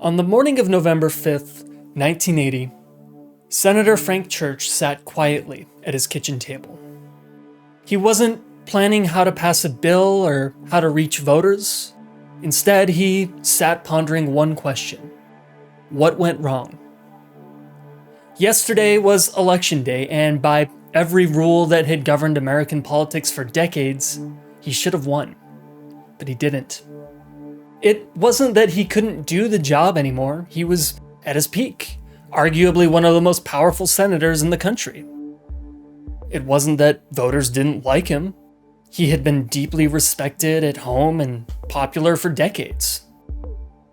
On the morning of November 5th, 1980, Senator Frank Church sat quietly at his kitchen table. He wasn't planning how to pass a bill or how to reach voters. Instead, he sat pondering one question: what went wrong? Yesterday was Election Day, and by every rule that had governed American politics for decades, he should have won. But he didn't. It wasn't that he couldn't do the job anymore. He was at his peak, arguably one of the most powerful senators in the country. It wasn't that voters didn't like him. He had been deeply respected at home and popular for decades.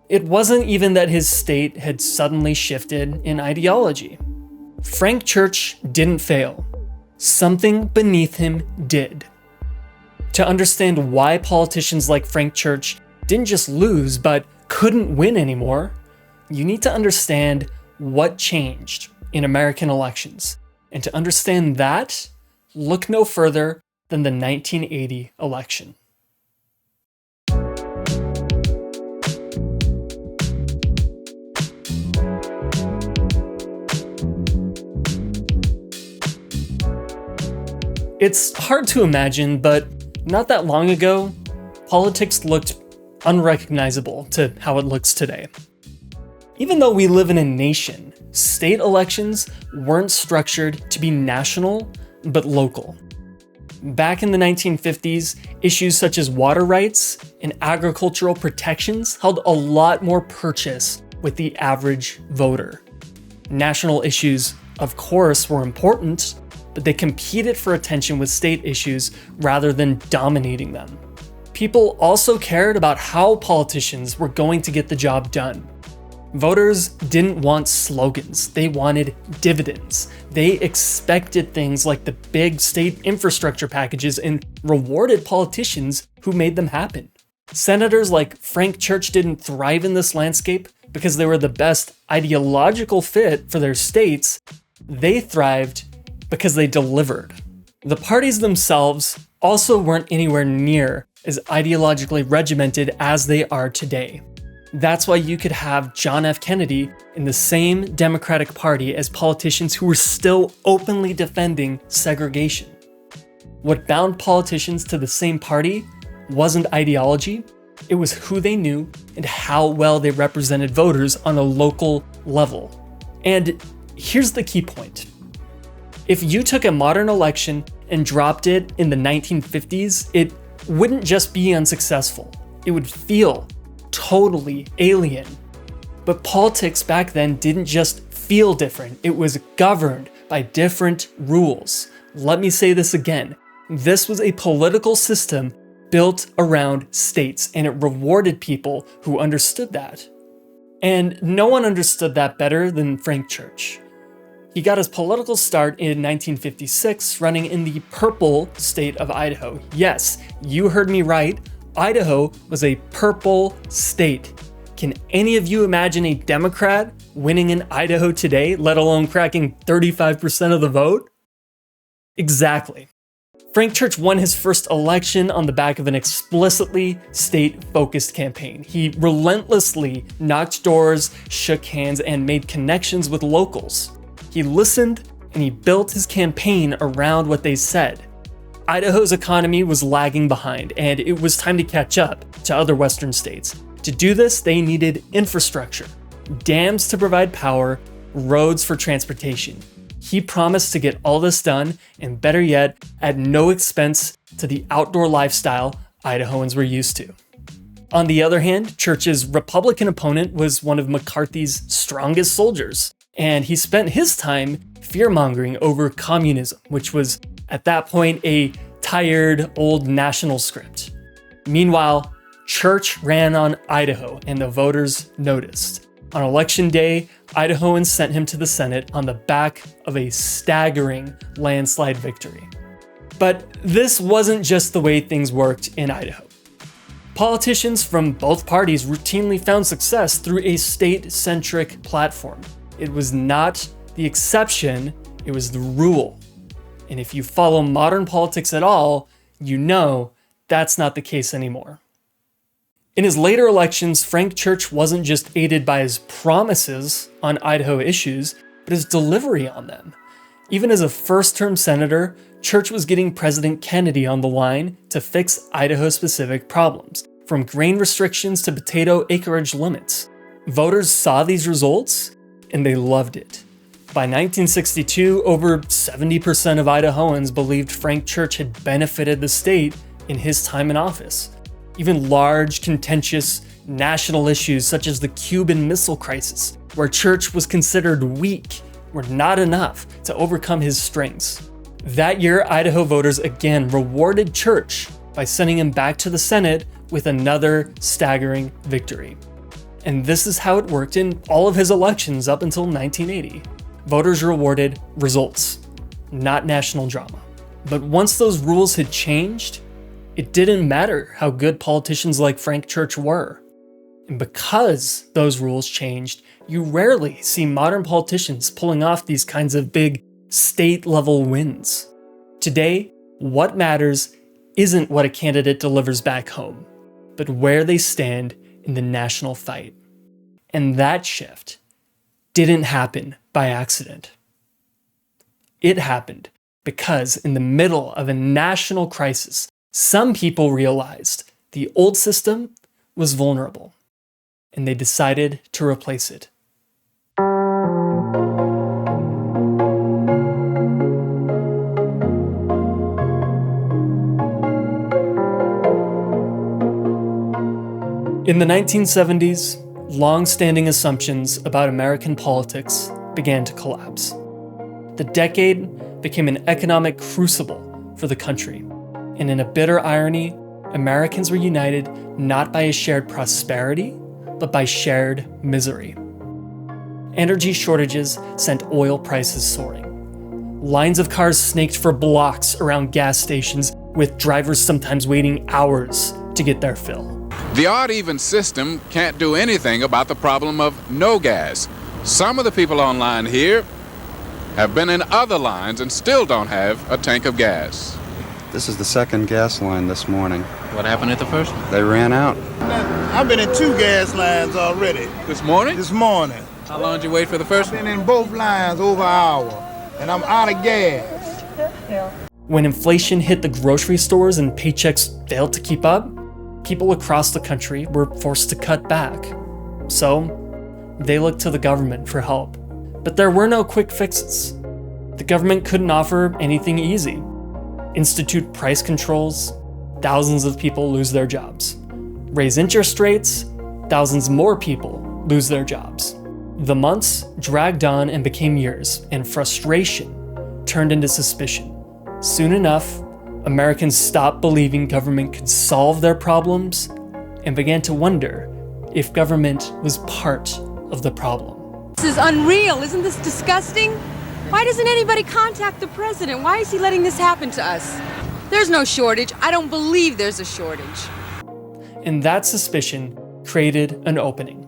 It wasn't even that his state had suddenly shifted in ideology. Frank Church didn't fail. Something beneath him did. To understand why politicians like Frank Church didn't just lose, but couldn't win anymore, you need to understand what changed in American elections. And to understand that, look no further than the 1980 election. It's hard to imagine, but not that long ago, politics looked unrecognizable to how it looks today. Even though we live in a nation, state elections weren't structured to be national, but local. Back in the 1950s, issues such as water rights and agricultural protections held a lot more purchase with the average voter. National issues, of course, were important, but they competed for attention with state issues rather than dominating them. People also cared about how politicians were going to get the job done. Voters didn't want slogans, they wanted dividends. They expected things like the big state infrastructure packages and rewarded politicians who made them happen. Senators like Frank Church didn't thrive in this landscape because they were the best ideological fit for their states. They thrived because they delivered. The parties themselves also weren't anywhere near as ideologically regimented as they are today. That's why you could have John F. Kennedy in the same Democratic Party as politicians who were still openly defending segregation. What bound politicians to the same party wasn't ideology, it was who they knew and how well they represented voters on a local level. And here's the key point. If you took a modern election and dropped it in the 1950s, it wouldn't just be unsuccessful. It would feel totally alien. But politics back then didn't just feel different, it was governed by different rules. Let me say this again. This was a political system built around states, and it rewarded people who understood that. And no one understood that better than Frank Church. He got his political start in 1956 running in the purple state of Idaho. Yes, you heard me right. Idaho was a purple state. Can any of you imagine a Democrat winning in Idaho today, let alone cracking 35% of the vote? Exactly. Frank Church won his first election on the back of an explicitly state-focused campaign. He relentlessly knocked doors, shook hands, and made connections with locals. He listened and he built his campaign around what they said. Idaho's economy was lagging behind, and it was time to catch up to other western states. To do this, they needed infrastructure, dams to provide power, roads for transportation. He promised to get all this done, and better yet, at no expense to the outdoor lifestyle Idahoans were used to. On the other hand, Church's Republican opponent was one of McCarthy's strongest soldiers, and he spent his time fear-mongering over communism, which was at that point a tired old national script. Meanwhile, Church ran on Idaho, and the voters noticed. On election day, Idahoans sent him to the Senate on the back of a staggering landslide victory. But this wasn't just the way things worked in Idaho. Politicians from both parties routinely found success through a state-centric platform. It was not the exception, it was the rule. And if you follow modern politics at all, you know that's not the case anymore. In his later elections, Frank Church wasn't just aided by his promises on Idaho issues, but his delivery on them. Even as a first-term senator, Church was getting President Kennedy on the line to fix Idaho-specific problems, from grain restrictions to potato acreage limits. Voters saw these results, and they loved it. By 1962, over 70% of Idahoans believed Frank Church had benefited the state in his time in office. Even large, contentious, national issues such as the Cuban Missile Crisis, where Church was considered weak, were not enough to overcome his strengths. That year, Idaho voters again rewarded Church by sending him back to the Senate with another staggering victory. And this is how it worked in all of his elections up until 1980. Voters rewarded results, not national drama. But once those rules had changed, it didn't matter how good politicians like Frank Church were. And because those rules changed, you rarely see modern politicians pulling off these kinds of big state-level wins. Today, what matters isn't what a candidate delivers back home, but where they stand in the national fight. And that shift didn't happen by accident. It happened because in the middle of a national crisis, some people realized the old system was vulnerable, and they decided to replace it. In the 1970s, long-standing assumptions about American politics began to collapse. The decade became an economic crucible for the country, and in a bitter irony, Americans were united not by a shared prosperity, but by shared misery. Energy shortages sent oil prices soaring. Lines of cars snaked for blocks around gas stations, with drivers sometimes waiting hours to get their fill. The odd-even system can't do anything about the problem of no gas. Some of the people online here have been in other lines and still don't have a tank of gas. This is the second gas line this morning. What happened at the first one? They ran out. I've been in 2 gas lines already. This morning? This morning. How long did you wait for the first I've one? been in both lines over an hour, and I'm out of gas. When inflation hit the grocery stores and paychecks failed to keep up, people across the country were forced to cut back. So, they looked to the government for help. But there were no quick fixes. The government couldn't offer anything easy. Institute price controls, thousands of people lose their jobs. Raise interest rates, thousands more people lose their jobs. The months dragged on and became years, and frustration turned into suspicion. Soon enough, Americans stopped believing government could solve their problems and began to wonder if government was part of the problem. This is unreal. Isn't this disgusting? Why doesn't anybody contact the president? Why is he letting this happen to us? There's no shortage. I don't believe there's a shortage. And that suspicion created an opening.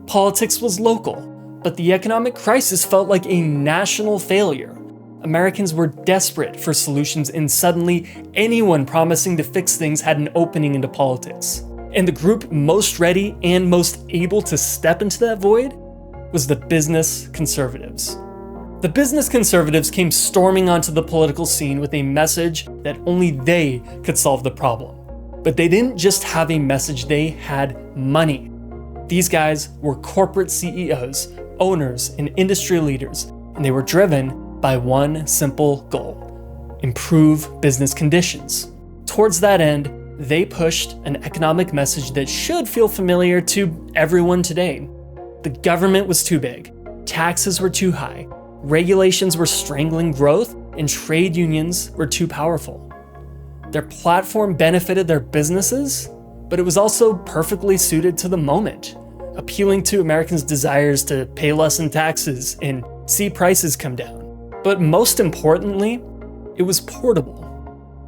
Politics was local, but the economic crisis felt like a national failure. Americans were desperate for solutions, and suddenly anyone promising to fix things had an opening into politics. And the group most ready and most able to step into that void was the business conservatives. The business conservatives came storming onto the political scene with a message that only they could solve the problem. But they didn't just have a message, they had money. These guys were corporate CEOs, owners, and industry leaders, and they were driven by one simple goal: improve business conditions. Towards that end, they pushed an economic message that should feel familiar to everyone today. The government was too big, taxes were too high, regulations were strangling growth, and trade unions were too powerful. Their platform benefited their businesses, but it was also perfectly suited to the moment, appealing to Americans' desires to pay less in taxes and see prices come down. But most importantly, it was portable.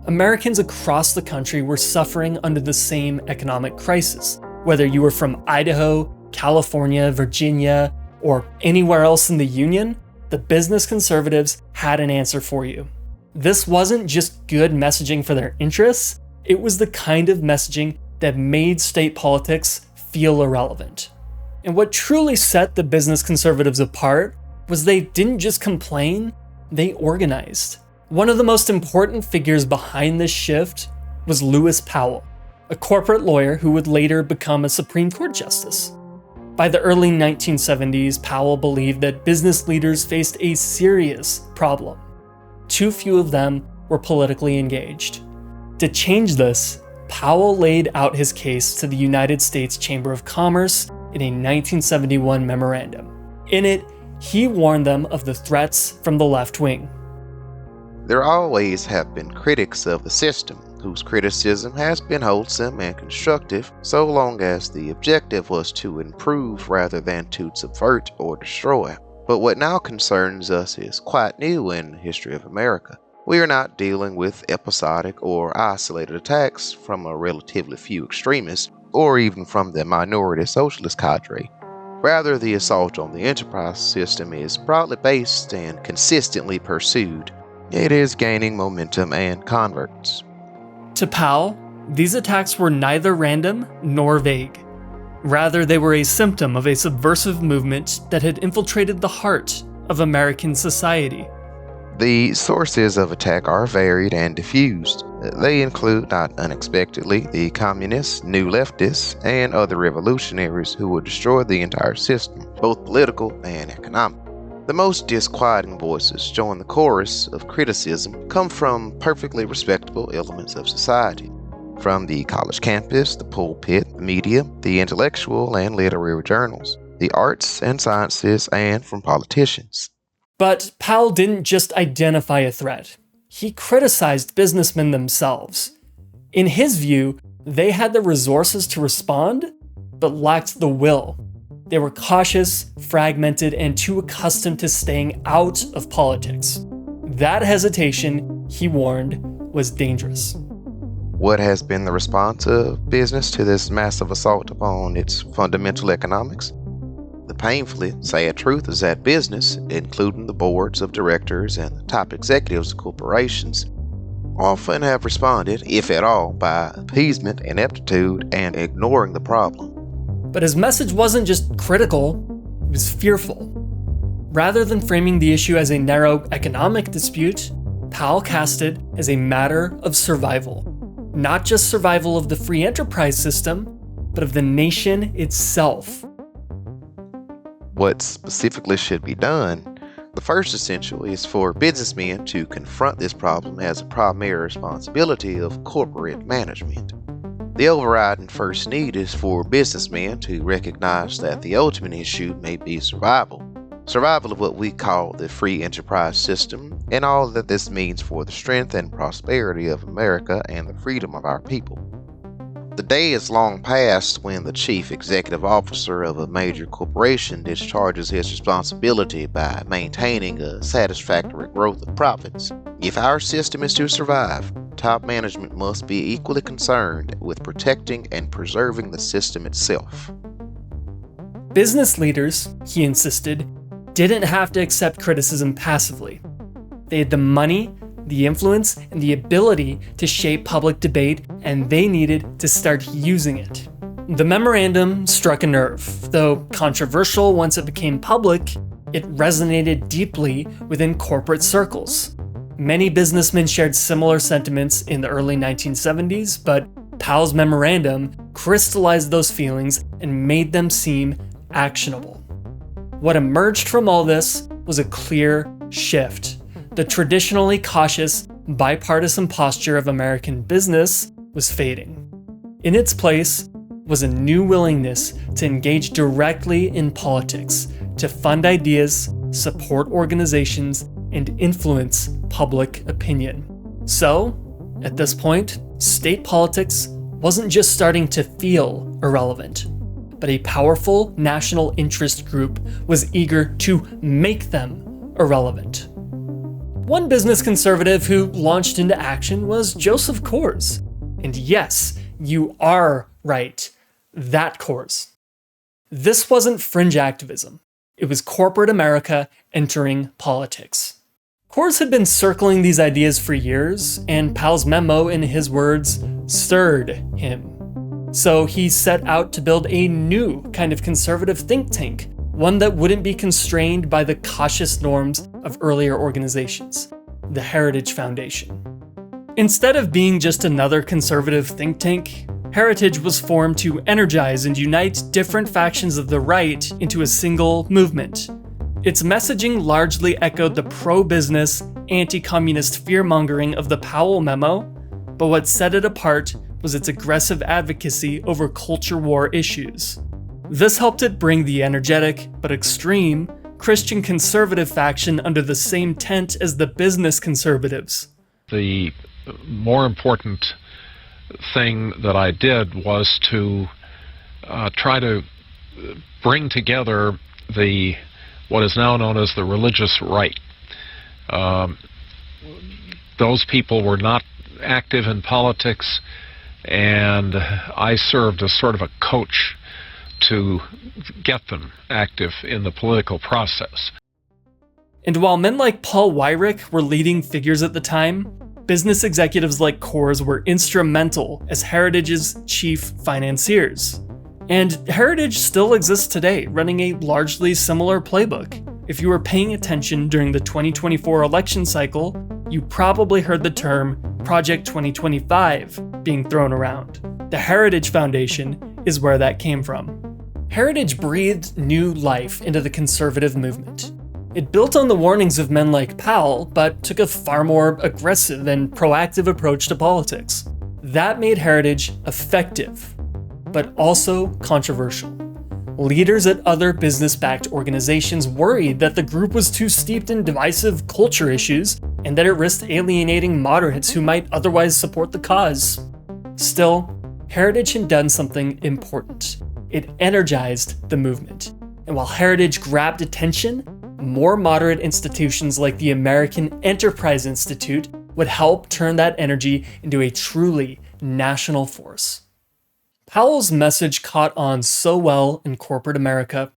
Americans across the country were suffering under the same economic crisis. Whether you were from Idaho, California, Virginia, or anywhere else in the Union, the business conservatives had an answer for you. This wasn't just good messaging for their interests, it was the kind of messaging that made state politics feel irrelevant. And what truly set the business conservatives apart was they didn't just complain, they organized. One of the most important figures behind this shift was Lewis Powell, a corporate lawyer who would later become a Supreme Court justice. By the early 1970s, Powell believed that business leaders faced a serious problem. Too few of them were politically engaged. To change this, Powell laid out his case to the United States Chamber of Commerce in a 1971 memorandum. In it, he warned them of the threats from the left wing. There always have been critics of the system, whose criticism has been wholesome and constructive so long as the objective was to improve rather than to subvert or destroy. But what now concerns us is quite new in the history of America. We are not dealing with episodic or isolated attacks from a relatively few extremists, or even from the minority socialist cadre. Rather, the assault on the enterprise system is broadly based and consistently pursued. It is gaining momentum and converts. To Powell, these attacks were neither random nor vague. Rather, they were a symptom of a subversive movement that had infiltrated the heart of American society. The sources of attack are varied and diffused. They include, not unexpectedly, the communists, new leftists, and other revolutionaries who would destroy the entire system, both political and economic. The most disquieting voices join the chorus of criticism come from perfectly respectable elements of society. From the college campus, the pulpit, the media, the intellectual and literary journals, the arts and sciences, and from politicians. But Powell didn't just identify a threat. He criticized businessmen themselves. In his view, they had the resources to respond, but lacked the will. They were cautious, fragmented, and too accustomed to staying out of politics. That hesitation, he warned, was dangerous. What has been the response of business to this massive assault upon its fundamental economics? The painfully sad truth is that business, including the boards of directors and the top executives of corporations, often have responded, if at all, by appeasement, ineptitude, and ignoring the problem. But his message wasn't just critical, it was fearful. Rather than framing the issue as a narrow economic dispute, Powell cast it as a matter of survival. Not just survival of the free enterprise system, but of the nation itself. What specifically should be done? The first essential is for businessmen to confront this problem as a primary responsibility of corporate management. The overriding first need is for businessmen to recognize that the ultimate issue may be survival. Survival of what we call the free enterprise system, and all that this means for the strength and prosperity of America and the freedom of our people. The day is long past when the chief executive officer of a major corporation discharges his responsibility by maintaining a satisfactory growth of profits. If our system is to survive, top management must be equally concerned with protecting and preserving the system itself. Business leaders, he insisted, didn't have to accept criticism passively. They had the money, the influence, and the ability to shape public debate, and they needed to start using it. The memorandum struck a nerve. Though controversial once it became public, it resonated deeply within corporate circles. Many businessmen shared similar sentiments in the early 1970s, but Powell's memorandum crystallized those feelings and made them seem actionable. What emerged from all this was a clear shift. The traditionally cautious, bipartisan posture of American business was fading. In its place was a new willingness to engage directly in politics, to fund ideas, support organizations, and influence public opinion. So, at this point, state politics wasn't just starting to feel irrelevant, but a powerful national interest group was eager to make them irrelevant. One business conservative who launched into action was Joseph Coors. And yes, you are right, that Coors. This wasn't fringe activism. It was corporate America entering politics. Coors had been circling these ideas for years, and Powell's memo, in his words, stirred him. So he set out to build a new kind of conservative think tank, one that wouldn't be constrained by the cautious norms of earlier organizations, the Heritage Foundation. Instead of being just another conservative think tank, Heritage was formed to energize and unite different factions of the right into a single movement. Its messaging largely echoed the pro-business, anti-communist fear-mongering of the Powell Memo, but what set it apart was its aggressive advocacy over culture war issues. This helped it bring the energetic, but extreme, Christian conservative faction under the same tent as the business conservatives. The more important thing that I did was to try to bring together what is now known as the religious right. Those people were not active in politics, and I served as sort of a coach to get them active in the political process. And while men like Paul Weyrich were leading figures at the time, business executives like Coors were instrumental as Heritage's chief financiers. And Heritage still exists today, running a largely similar playbook. If you were paying attention during the 2024 election cycle, you probably heard the term Project 2025 being thrown around. The Heritage Foundation is where that came from. Heritage breathed new life into the conservative movement. It built on the warnings of men like Powell, but took a far more aggressive and proactive approach to politics. That made Heritage effective, but also controversial. Leaders at other business-backed organizations worried that the group was too steeped in divisive culture issues and that it risked alienating moderates who might otherwise support the cause. Still, Heritage had done something important. It energized the movement. And while Heritage grabbed attention, more moderate institutions like the American Enterprise Institute would help turn that energy into a truly national force. Powell's message caught on so well in corporate America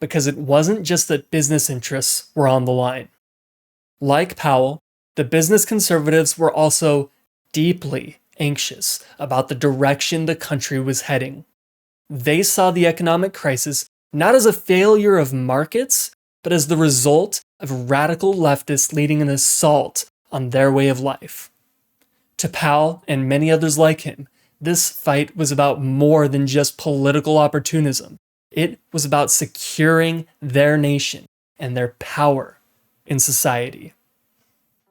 because it wasn't just that business interests were on the line. Like Powell, the business conservatives were also deeply anxious about the direction the country was heading. They saw the economic crisis not as a failure of markets, but as the result of radical leftists leading an assault on their way of life. To Powell and many others like him, this fight was about more than just political opportunism. It was about securing their nation and their power in society.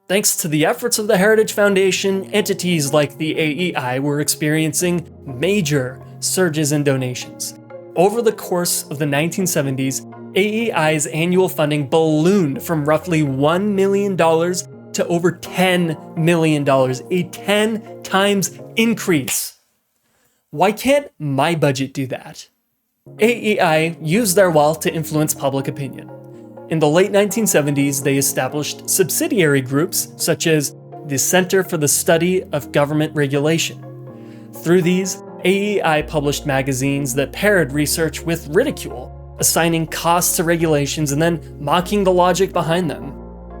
Thanks to the efforts of the Heritage Foundation, entities like the AEI were experiencing major surges in donations. Over the course of the 1970s, AEI's annual funding ballooned from roughly $1 million to over $10 million, a 10 times increase. Why can't my budget do that? AEI used their wealth to influence public opinion. In the late 1970s, they established subsidiary groups such as the Center for the Study of Government Regulation. Through these, AEI published magazines that paired research with ridicule, assigning costs to regulations and then mocking the logic behind them.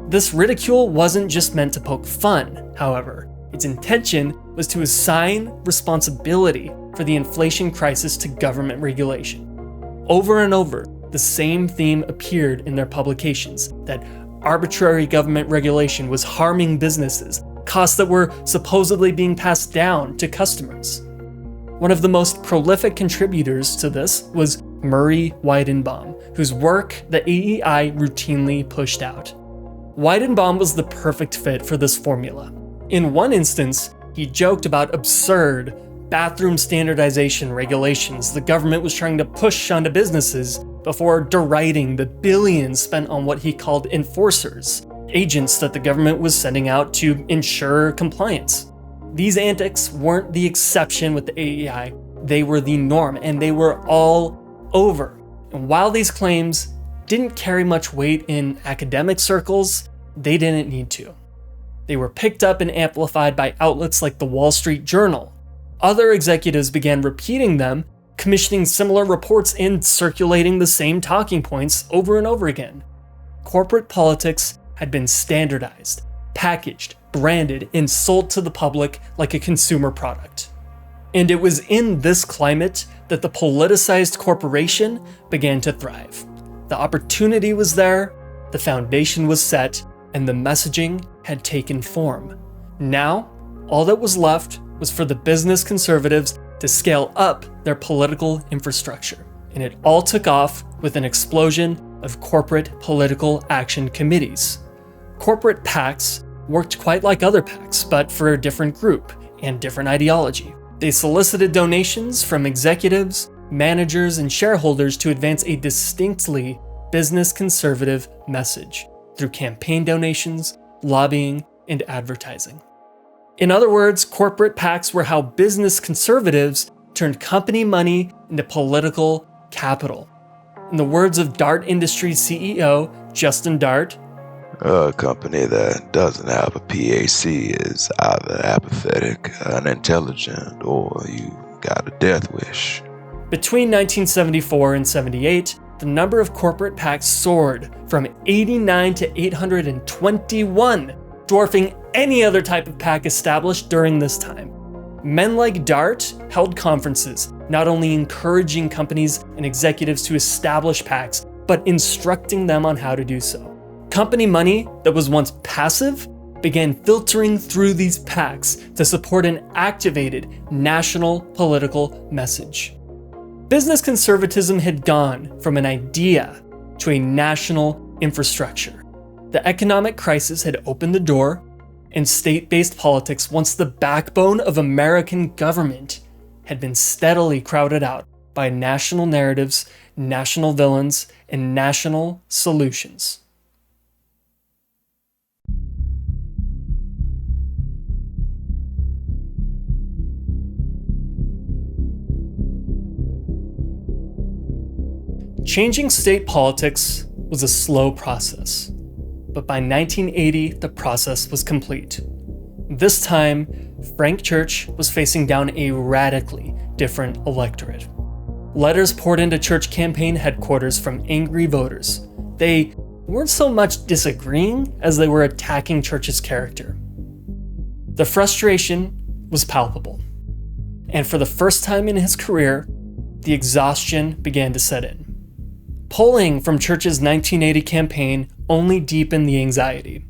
This ridicule wasn't just meant to poke fun, however. Its intention was to assign responsibility for the inflation crisis to government regulation. Over and over, the same theme appeared in their publications, that arbitrary government regulation was harming businesses, costs that were supposedly being passed down to customers. One of the most prolific contributors to this was Murray Weidenbaum, whose work the AEI routinely pushed out. Weidenbaum was the perfect fit for this formula. In one instance, he joked about absurd bathroom standardization regulations the government was trying to push onto businesses before deriding the billions spent on what he called enforcers, agents that the government was sending out to ensure compliance. These antics weren't the exception with the AEI, they were the norm, and they were all over. And while these claims didn't carry much weight in academic circles, they didn't need to. They were picked up and amplified by outlets like the Wall Street Journal. Other executives began repeating them, commissioning similar reports and circulating the same talking points over and over again. Corporate politics had been standardized, packaged, branded, and sold to the public like a consumer product. And it was in this climate that the politicized corporation began to thrive. The opportunity was there, the foundation was set, and the messaging had taken form. Now, all that was left was for the business conservatives to scale up their political infrastructure. And it all took off with an explosion of corporate political action committees. Corporate PACs worked quite like other PACs, but for a different group and different ideology. They solicited donations from executives, managers, and shareholders to advance a distinctly business conservative message through campaign donations, lobbying, and advertising. In other words, corporate PACs were how business conservatives turned company money into political capital. In the words of Dart Industries CEO Justin Dart, a company that doesn't have a PAC is either apathetic, unintelligent, or you got a death wish. Between 1974 and 78, the number of corporate PACs soared from 89 to 821, dwarfing any other type of PAC established during this time. Men like Dart held conferences, not only encouraging companies and executives to establish PACs, but instructing them on how to do so. Company money that was once passive began filtering through these PACs to support an activated national political message. Business conservatism had gone from an idea to a national infrastructure. The economic crisis had opened the door, and state-based politics, once the backbone of American government, had been steadily crowded out by national narratives, national villains, and national solutions. Changing state politics was a slow process, but by 1980, the process was complete. This time, Frank Church was facing down a radically different electorate. Letters poured into Church campaign headquarters from angry voters. They weren't so much disagreeing as they were attacking Church's character. The frustration was palpable, and for the first time in his career, the exhaustion began to set in. Polling from Church's 1980 campaign only deepened the anxiety.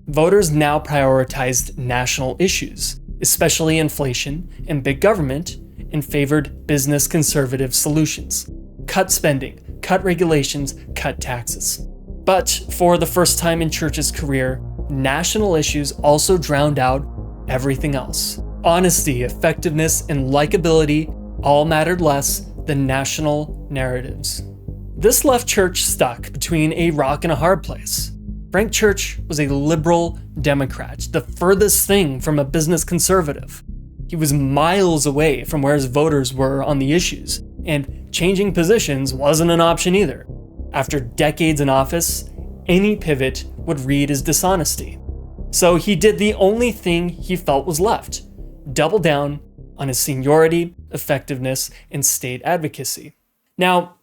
Voters now prioritized national issues, especially inflation and big government, and favored business conservative solutions. Cut spending, cut regulations, cut taxes. But for the first time in Church's career, national issues also drowned out everything else. Honesty, effectiveness, and likability all mattered less than national narratives. This left Church stuck between a rock and a hard place. Frank Church was a liberal Democrat, the furthest thing from a business conservative. He was miles away from where his voters were on the issues, and changing positions wasn't an option either. After decades in office, any pivot would read as dishonesty. So he did the only thing he felt was left: double down on his seniority, effectiveness, and state advocacy. Now,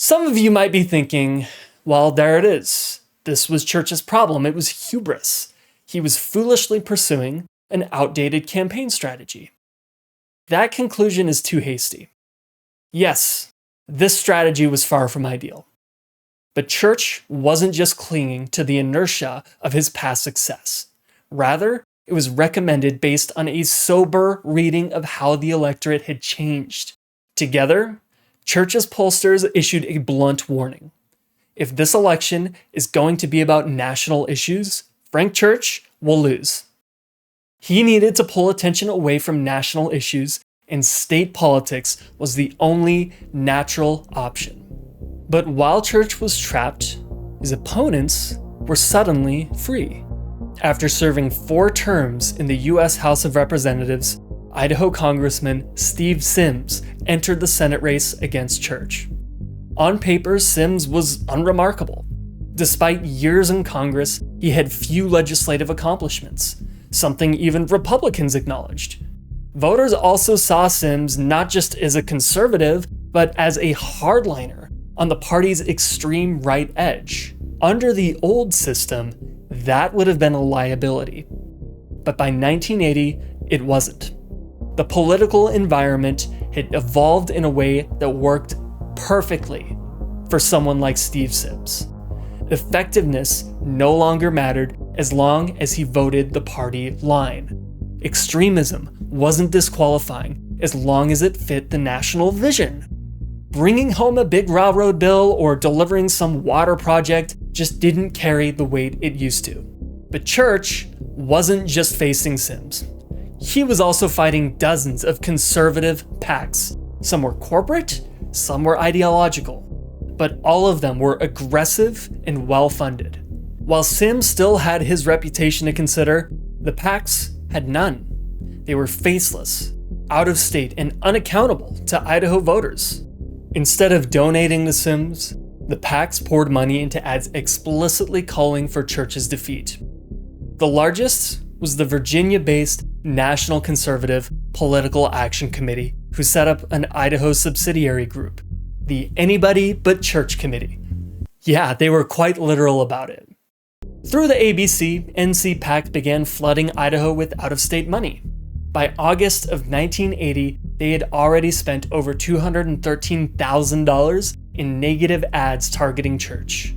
some of you might be thinking, well, there it is. This was Church's problem. It was hubris. He was foolishly pursuing an outdated campaign strategy. That conclusion is too hasty. Yes, this strategy was far from ideal. But Church wasn't just clinging to the inertia of his past success. Rather, it was recommended based on a sober reading of how the electorate had changed. Together, Church's pollsters issued a blunt warning. If this election is going to be about national issues, Frank Church will lose. He needed to pull attention away from national issues, and state politics was the only natural option. But while Church was trapped, his opponents were suddenly free. After serving 4 terms in the U.S. House of Representatives, Idaho Congressman Steve Sims entered the Senate race against Church. On paper, Sims was unremarkable. Despite years in Congress, he had few legislative accomplishments, something even Republicans acknowledged. Voters also saw Sims not just as a conservative, but as a hardliner on the party's extreme right edge. Under the old system, that would have been a liability. But by 1980, it wasn't. The political environment had evolved in a way that worked perfectly for someone like Steve Sims. Effectiveness no longer mattered as long as he voted the party line. Extremism wasn't disqualifying as long as it fit the national vision. Bringing home a big railroad bill or delivering some water project just didn't carry the weight it used to. But church wasn't just facing Sims. He was also fighting dozens of conservative PACs. Some were corporate, some were ideological, but all of them were aggressive and well-funded. While Sims still had his reputation to consider, the PACs had none. They were faceless, out of state, and unaccountable to Idaho voters. Instead of donating to Sims, the PACs poured money into ads explicitly calling for church's defeat. The largest was the Virginia-based National Conservative Political Action Committee, who set up an Idaho subsidiary group, the Anybody But Church Committee. Yeah, they were quite literal about it. Through the ABC, NC PAC began flooding Idaho with out-of-state money. By August of 1980, they had already spent over $213,000 in negative ads targeting church.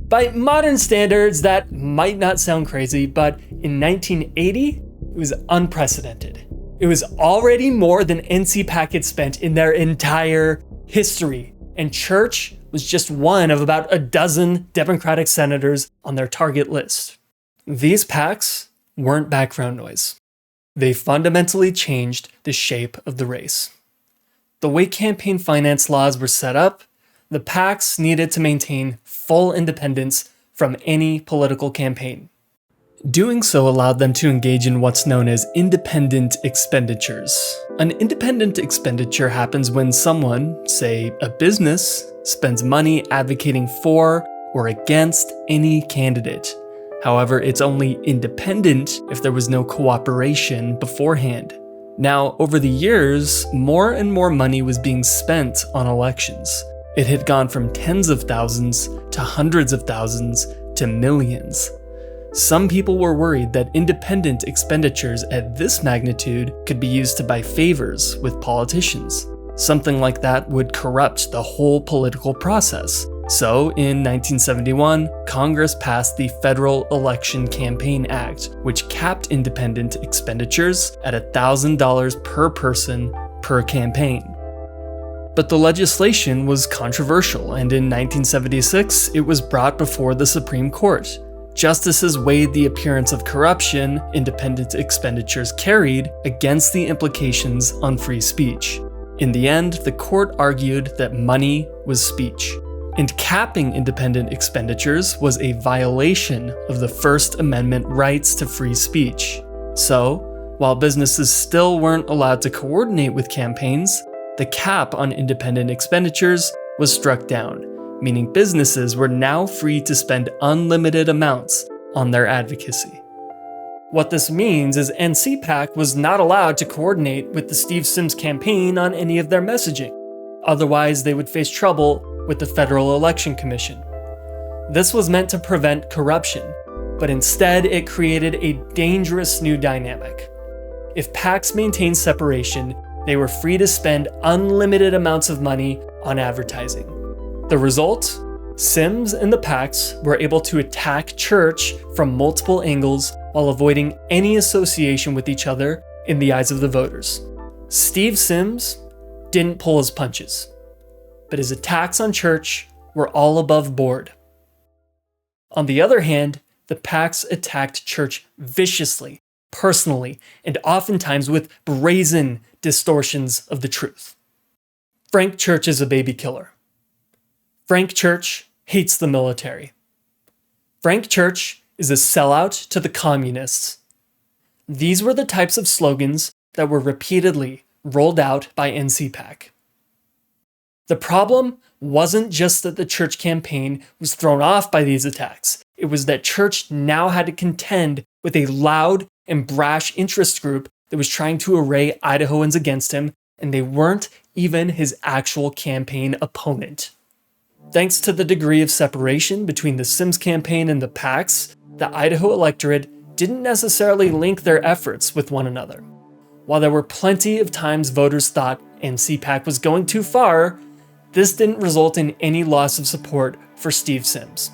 By modern standards, that might not sound crazy, but in 1980, it was unprecedented. It was already more than NC PAC had spent in their entire history, and church was just one of about a dozen Democratic senators on their target list. These PACs weren't background noise. They fundamentally changed the shape of the race. The way campaign finance laws were set up, the PACs needed to maintain full independence from any political campaign. Doing so allowed them to engage in what's known as independent expenditures. An independent expenditure happens when someone, say a business, spends money advocating for or against any candidate. However, it's only independent if there was no cooperation beforehand. Now, over the years, more and more money was being spent on elections. It had gone from tens of thousands to hundreds of thousands to millions. Some people were worried that independent expenditures at this magnitude could be used to buy favors with politicians. Something like that would corrupt the whole political process. So, in 1971, Congress passed the Federal Election Campaign Act, which capped independent expenditures at $1,000 per person per campaign. But the legislation was controversial, and in 1976, it was brought before the Supreme Court. Justices weighed the appearance of corruption independent expenditures carried against the implications on free speech. In the end, the court argued that money was speech, and capping independent expenditures was a violation of the First Amendment rights to free speech. So, while businesses still weren't allowed to coordinate with campaigns, the cap on independent expenditures was struck down, meaning businesses were now free to spend unlimited amounts on their advocacy. What this means is NC PAC was not allowed to coordinate with the Steve Sims campaign on any of their messaging. Otherwise, they would face trouble with the Federal Election Commission. This was meant to prevent corruption, but instead it created a dangerous new dynamic. If PACs maintained separation, they were free to spend unlimited amounts of money on advertising. The result? Sims and the PACs were able to attack church from multiple angles while avoiding any association with each other in the eyes of the voters. Steve Sims didn't pull his punches, but his attacks on church were all above board. On the other hand, the PACs attacked church viciously, personally, and oftentimes with brazen distortions of the truth. Frank Church is a baby killer. Frank Church hates the military. Frank Church is a sellout to the communists. These were the types of slogans that were repeatedly rolled out by NC PAC. The problem wasn't just that the church campaign was thrown off by these attacks. It was that church now had to contend with a loud and brash interest group that was trying to array Idahoans against him, and they weren't even his actual campaign opponent. Thanks to the degree of separation between the Sims campaign and the PACs, the Idaho electorate didn't necessarily link their efforts with one another. While there were plenty of times voters thought NCPAC was going too far, this didn't result in any loss of support for Steve Sims.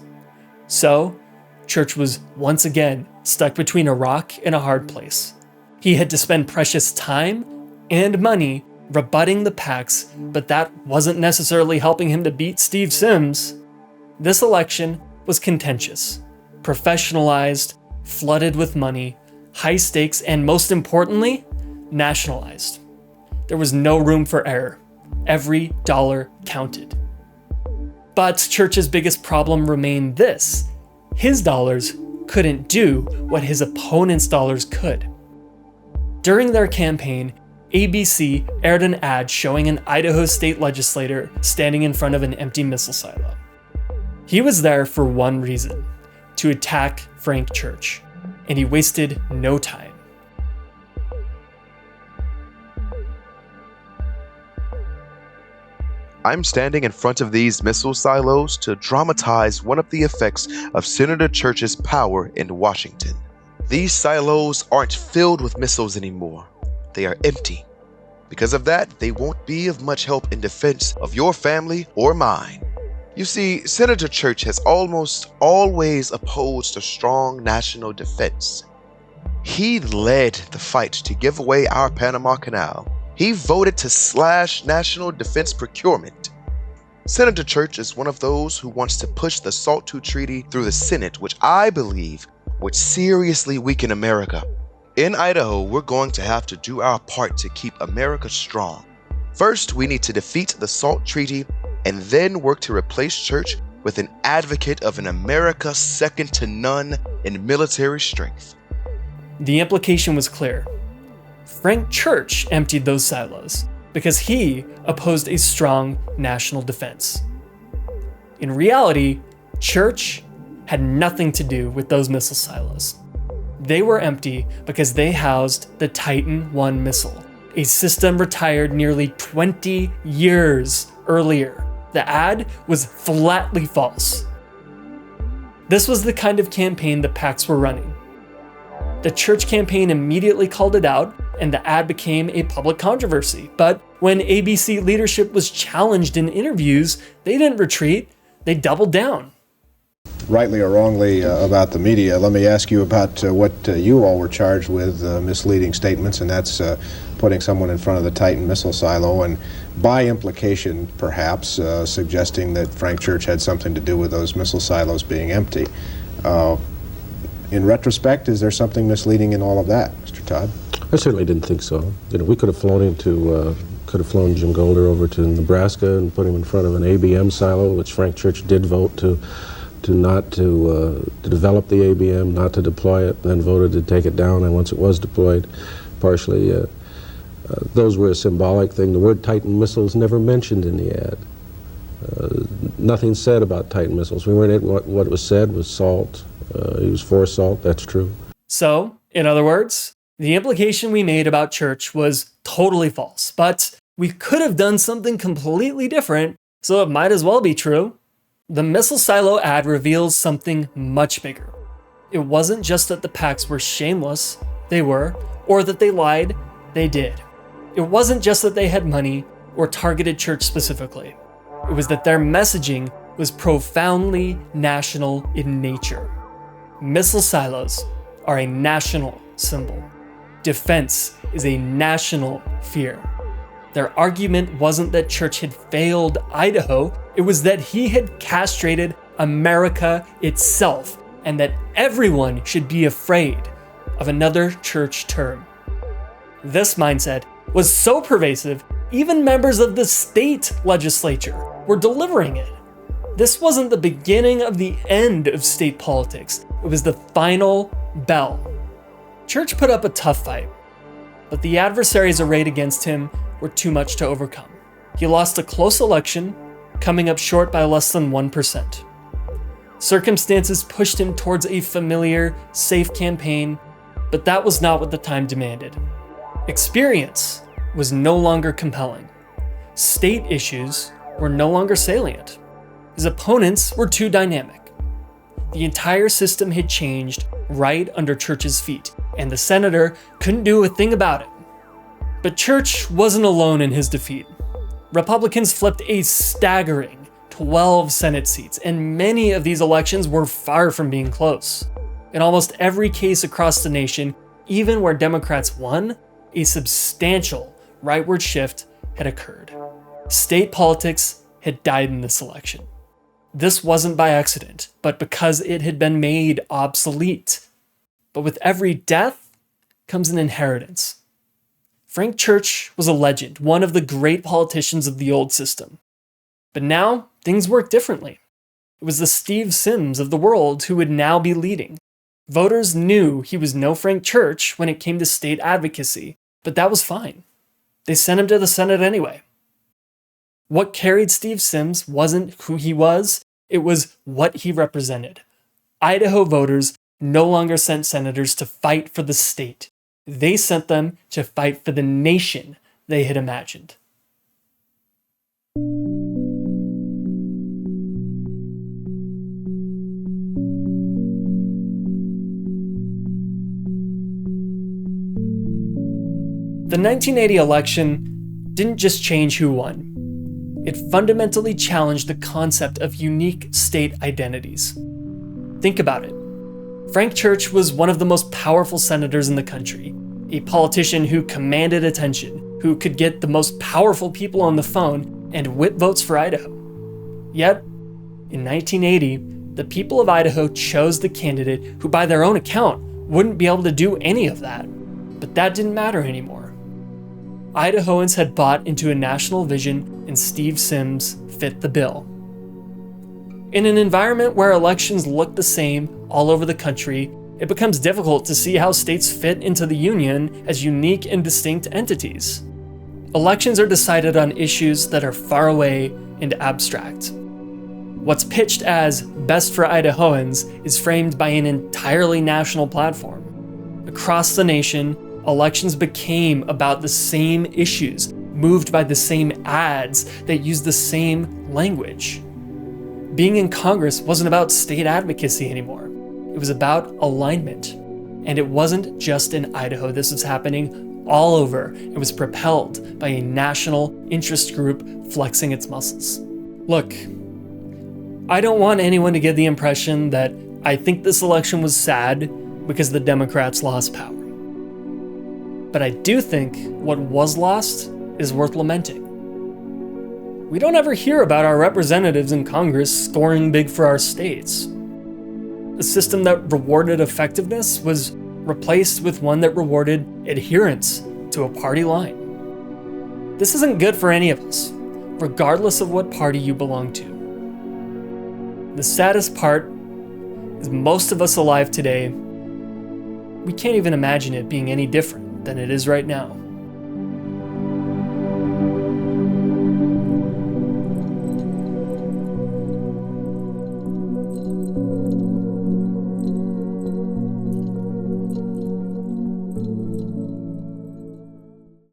So, Church was once again stuck between a rock and a hard place. He had to spend precious time and money rebutting the PACs, but that wasn't necessarily helping him to beat Steve Sims. This election was contentious, professionalized, flooded with money, high stakes, and most importantly, nationalized. There was no room for error. Every dollar counted. But Church's biggest problem remained this: his dollars couldn't do what his opponent's dollars could. During their campaign, ABC aired an ad showing an Idaho state legislator standing in front of an empty missile silo. He was there for one reason: to attack Frank Church, and he wasted no time. I'm standing in front of these missile silos to dramatize one of the effects of Senator Church's power in Washington. These silos aren't filled with missiles anymore. They are empty. Because of that, they won't be of much help in defense of your family or mine. You see, Senator Church has almost always opposed a strong national defense. He led the fight to give away our Panama Canal. He voted to slash national defense procurement. Senator Church is one of those who wants to push the SALT II treaty through the Senate, which I believe would seriously weaken America. In Idaho, we're going to have to do our part to keep America strong. First, we need to defeat the SALT treaty and then work to replace Church with an advocate of an America second to none in military strength. The implication was clear. Frank Church emptied those silos because he opposed a strong national defense. In reality, Church had nothing to do with those missile silos. They were empty because they housed the Titan I missile, a system retired nearly 20 years earlier. The ad was flatly false. This was the kind of campaign the PACs were running. The Church campaign immediately called it out, and the ad became a public controversy. But when ABC leadership was challenged in interviews, they didn't retreat, they doubled down. Rightly or wrongly about the media, let me ask you about what you all were charged with, misleading statements, and that's putting someone in front of the Titan missile silo and by implication perhaps suggesting that Frank Church had something to do with those missile silos being empty. In retrospect, is there something misleading in all of that, Mr. Todd? I certainly didn't think so. We could have flown him to, could have flown Jim Golder over to Nebraska and put him in front of an ABM silo, which Frank Church did vote to develop the ABM, not to deploy it, then voted to take it down, and once it was deployed, partially, those were a symbolic thing. The word Titan missiles never mentioned in the ad. Nothing said about Titan missiles. We weren't. What was said was SALT. He was for SALT, that's true. So, in other words, the implication we made about Church was totally false, but we could have done something completely different, so it might as well be true. The missile silo ad reveals something much bigger. It wasn't just that the PACs were shameless, they were, or that they lied, they did. It wasn't just that they had money or targeted Church specifically. It was that their messaging was profoundly national in nature. Missile silos are a national symbol. Defense is a national fear. Their argument wasn't that Church had failed Idaho, it was that he had castrated America itself, and that everyone should be afraid of another Church term. This mindset was so pervasive, even members of the state legislature were delivering it. This wasn't the beginning of the end of state politics, it was the final bell. Church put up a tough fight, but the adversaries arrayed against him were too much to overcome. He lost a close election, coming up short by less than 1%. Circumstances pushed him towards a familiar, safe campaign, but that was not what the time demanded. Experience was no longer compelling. State issues were no longer salient. His opponents were too dynamic. The entire system had changed right under Church's feet, and the senator couldn't do a thing about it. But Church wasn't alone in his defeat. Republicans flipped a staggering 12 Senate seats, and many of these elections were far from being close. In almost every case across the nation, even where Democrats won, a substantial rightward shift had occurred. State politics had died in this election. This wasn't by accident, but because it had been made obsolete. But with every death comes an inheritance. Frank Church was a legend, one of the great politicians of the old system. But now, things work differently. It was the Steve Sims of the world who would now be leading. Voters knew he was no Frank Church when it came to state advocacy, but that was fine. They sent him to the Senate anyway. What carried Steve Sims wasn't who he was, it was what he represented. Idaho voters no longer sent senators to fight for the state. They sent them to fight for the nation they had imagined. The 1980 election didn't just change who won. It fundamentally challenged the concept of unique state identities. Think about it. Frank Church was one of the most powerful senators in the country, a politician who commanded attention, who could get the most powerful people on the phone and whip votes for Idaho. Yet, in 1980, the people of Idaho chose the candidate who, by their own account, wouldn't be able to do any of that. But that didn't matter anymore. Idahoans had bought into a national vision, and Steve Sims fit the bill. In an environment where elections look the same all over the country, it becomes difficult to see how states fit into the Union as unique and distinct entities. Elections are decided on issues that are far away and abstract. What's pitched as best for Idahoans is framed by an entirely national platform. Across the nation, elections became about the same issues, moved by the same ads that used the same language. Being in Congress wasn't about state advocacy anymore. It was about alignment. And it wasn't just in Idaho. This was happening all over. It was propelled by a national interest group flexing its muscles. Look, I don't want anyone to get the impression that I think this election was sad because the Democrats lost power. But I do think what was lost is worth lamenting. We don't ever hear about our representatives in Congress scoring big for our states. A system that rewarded effectiveness was replaced with one that rewarded adherence to a party line. This isn't good for any of us, regardless of what party you belong to. The saddest part is most of us alive today, we can't even imagine it being any different than it is right now.